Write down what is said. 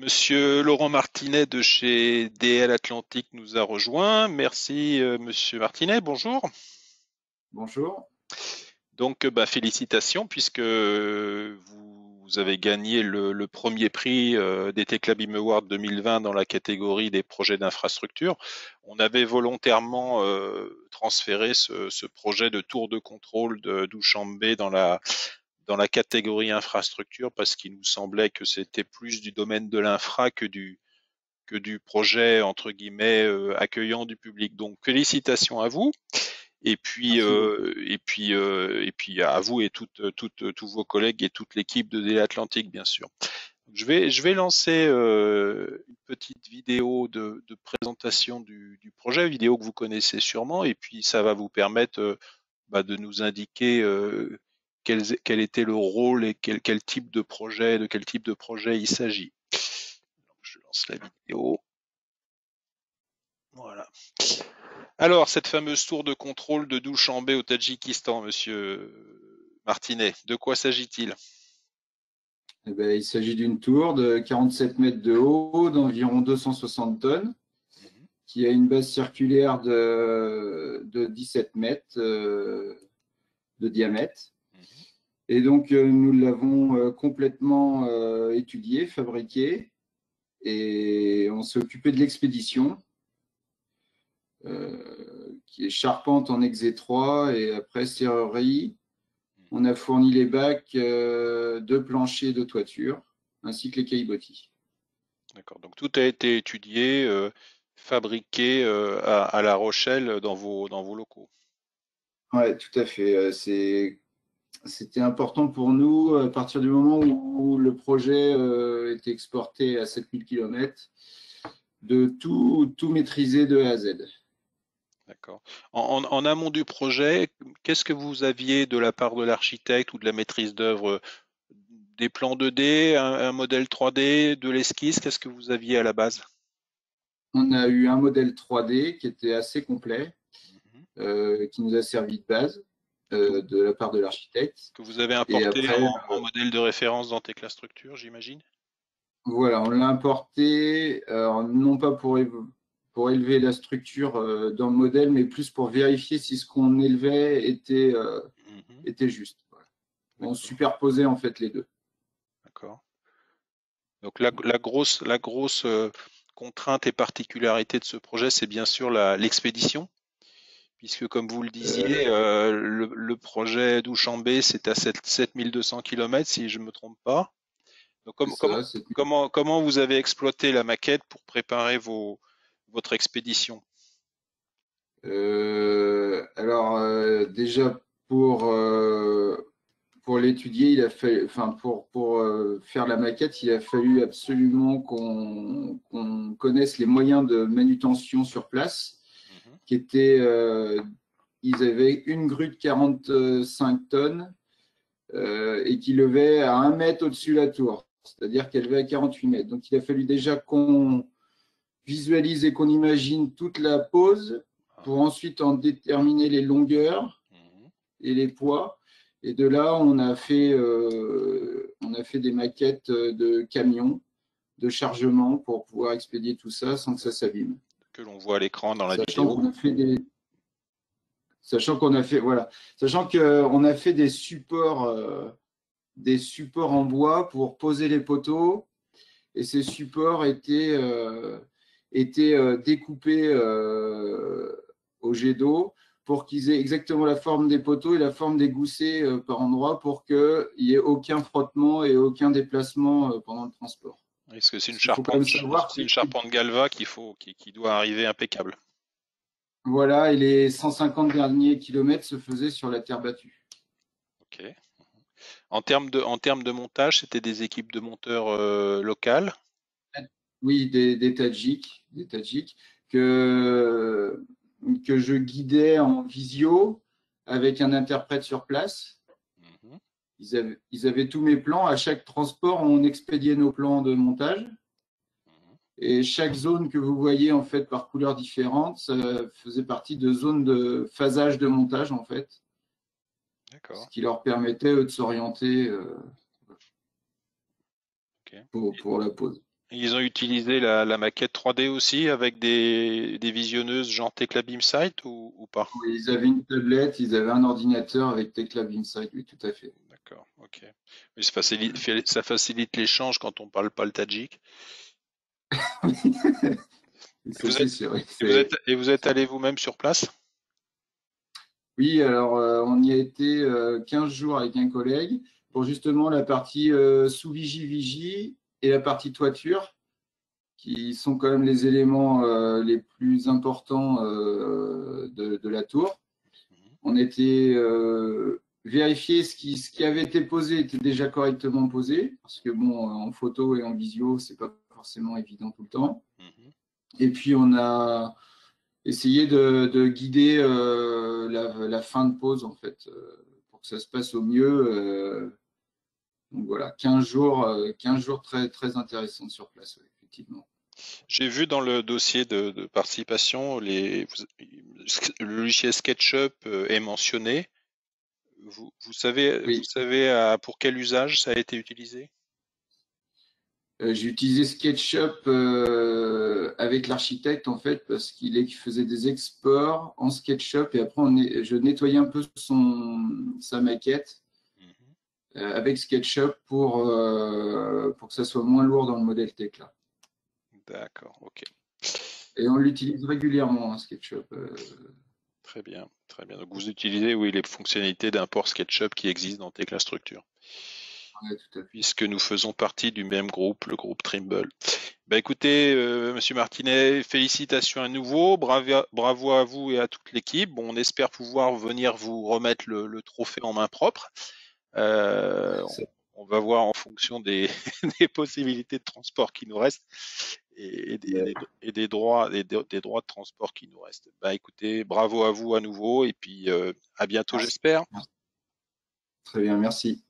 Monsieur Laurent Martinet de chez DL Atlantique nous a rejoint. Merci, Monsieur Martinet. Bonjour. Bonjour. Donc, félicitations puisque vous avez gagné le premier prix des Techlabim Awards 2020 dans la catégorie des projets d'infrastructure. On avait volontairement transféré ce projet de tour de contrôle de Douchambé dans la catégorie infrastructure parce qu'il nous semblait que c'était plus du domaine de l'infra que du projet entre guillemets accueillant du public. Donc félicitations à vous et puis Merci beaucoup. à vous et tous vos collègues et toute l'équipe de Délai Atlantique bien sûr. Je vais lancer une petite vidéo de présentation du projet, vidéo que vous connaissez sûrement, et puis ça va vous permettre de nous indiquer quel était le rôle et quel type de projet il s'agit. Je lance la vidéo. Voilà. Alors, cette fameuse tour de contrôle de Douchambé au Tadjikistan, monsieur Martinet, de quoi s'agit-il? Eh ben, il s'agit d'une tour de 47 mètres de haut, d'environ 260 tonnes, Mhm, qui a une base circulaire de 17 mètres de diamètre. mhm. Et donc, nous l'avons complètement étudié, fabriqué, et on s'est occupé de l'expédition, qui est charpente en ex-étroit et après serrurerie. On a fourni les bacs de plancher de toiture, ainsi que les caillebotis. D'accord. Donc tout a été étudié, fabriqué à La Rochelle dans vos locaux. Ouais, tout à fait. C'était important pour nous à partir du moment où le projet était exporté à 7000 km de tout maîtriser de A à Z. D'accord. En amont du projet, qu'est-ce que vous aviez de la part de l'architecte ou de la maîtrise d'œuvre? Des plans 2D, un modèle 3D, de l'esquisse, qu'est-ce que vous aviez à la base? On a eu un modèle 3D qui était assez complet, Mhm. qui nous a servi de base Que vous, de la part de l'architecte. que vous avez Et importé après, en modèle de référence dans Tekla Structure, j'imagine? voilà, on l'a importé, non pas pour élever la structure dans le modèle, mais plus pour vérifier si ce qu'on élevait Mhm. était juste. Voilà. On D'accord, superposait en fait les deux. d'accord. Donc la grosse contrainte et particularité de ce projet, c'est bien sûr l'expédition, puisque comme vous le disiez, Euh, le projet Douchambé, c'est à 7200 km, si je ne me trompe pas. Donc, c'est ça. comment vous avez exploité la maquette pour préparer votre expédition? Alors déjà pour l'étudier, il a fallu, enfin pour faire la maquette, il a fallu absolument qu'on connaisse les moyens de manutention sur place, Mhm, qui étaient ils avaient une grue de 45 tonnes et qui levait à 1 mètre au-dessus de la tour, c'est-à-dire qu'elle levait à 48 mètres. Donc il a fallu déjà qu'on visualise et qu'on imagine toute la pose ah, pour ensuite en déterminer les longueurs mhm. et les poids. Et de là, on a fait des maquettes de camions, de chargement pour pouvoir expédier tout ça sans que ça s'abîme. Que l'on voit à l'écran dans la Sachant vidéo. qu'on a fait des, sachant qu'on a fait, voilà, sachant qu'on a fait des supports en bois pour poser les poteaux, et ces supports étaient découpés au jet d'eau pour qu'ils aient exactement la forme des poteaux et la forme des goussets par endroit pour qu'il n'y ait aucun frottement et aucun déplacement pendant le transport. Est-ce que c'est une Parce qu'il faut quand charpente, même est-ce que savoir c'est que une charpente Galva qui doit arriver impeccable? voilà, et les 150 derniers kilomètres se faisaient sur la terre battue. Ok. En termes de montage, c'était des équipes de monteurs locales. Oui, des Tadjiks que, que je guidais en visio avec un interprète sur place. Mhm, Ils avaient tous mes plans. À chaque transport, on expédiait nos plans de montage. mhm. Et chaque zone que vous voyez en fait par couleurs différentes, ça faisait partie de zones de phasage de montage en fait, ce D'accord. qui leur permettait eux, de s'orienter Ok. pour la pause. Ils ont utilisé la maquette 3D aussi avec des visionneuses genre Tecla Beamsight ou pas? Oui, ils avaient une tablette, ils avaient un ordinateur avec Tecla Insight, oui, tout à fait. D'accord, ok. Oui, ça facilite l'échange quand on parle pas le tadjik. Et Ça, c'est sûr. Oui, vous êtes allé vous-même sur place? oui, alors on y a été 15 jours avec un collègue pour justement la partie sous vigie et la partie toiture, qui sont quand même les éléments les plus importants de la tour. Mhm. On était vérifier ce qui avait été posé était déjà correctement posé, parce que bon, en photo et en visio, c'est pas forcément évident tout le temps. Mhm. Et puis on a essayé de guider la fin de pause en fait, pour que ça se passe au mieux. Donc voilà, 15 jours très, très intéressants sur place, ouais, effectivement. J'ai vu dans le dossier de participation, le logiciel SketchUp est mentionné. Vous Oui, savez pour quel usage ça a été utilisé? j'ai utilisé SketchUp avec l'architecte en fait parce qu'il faisait des exports en SketchUp et après je nettoyais un peu sa maquette Mhm. avec SketchUp pour que ça soit moins lourd dans le modèle Tecla. D'accord, ok. Et on l'utilise régulièrement, hein, SketchUp. Très bien, très bien. Donc vous utilisez, oui, les fonctionnalités d'import SketchUp qui existent dans Tecla Structure, Ouais, tout à fait. puisque nous faisons partie du même groupe, le groupe Trimble. Bah écoutez, Monsieur Martinet, félicitations à nouveau, bravo à vous et à toute l'équipe. Bon, on espère pouvoir venir vous remettre le trophée en main propre. Euh, Ça- on va voir en fonction des, des possibilités de transport qui nous restent et des droits de transport qui nous restent. Bah écoutez, bravo à vous à nouveau et puis à bientôt Merci. j'espère. Très bien, merci.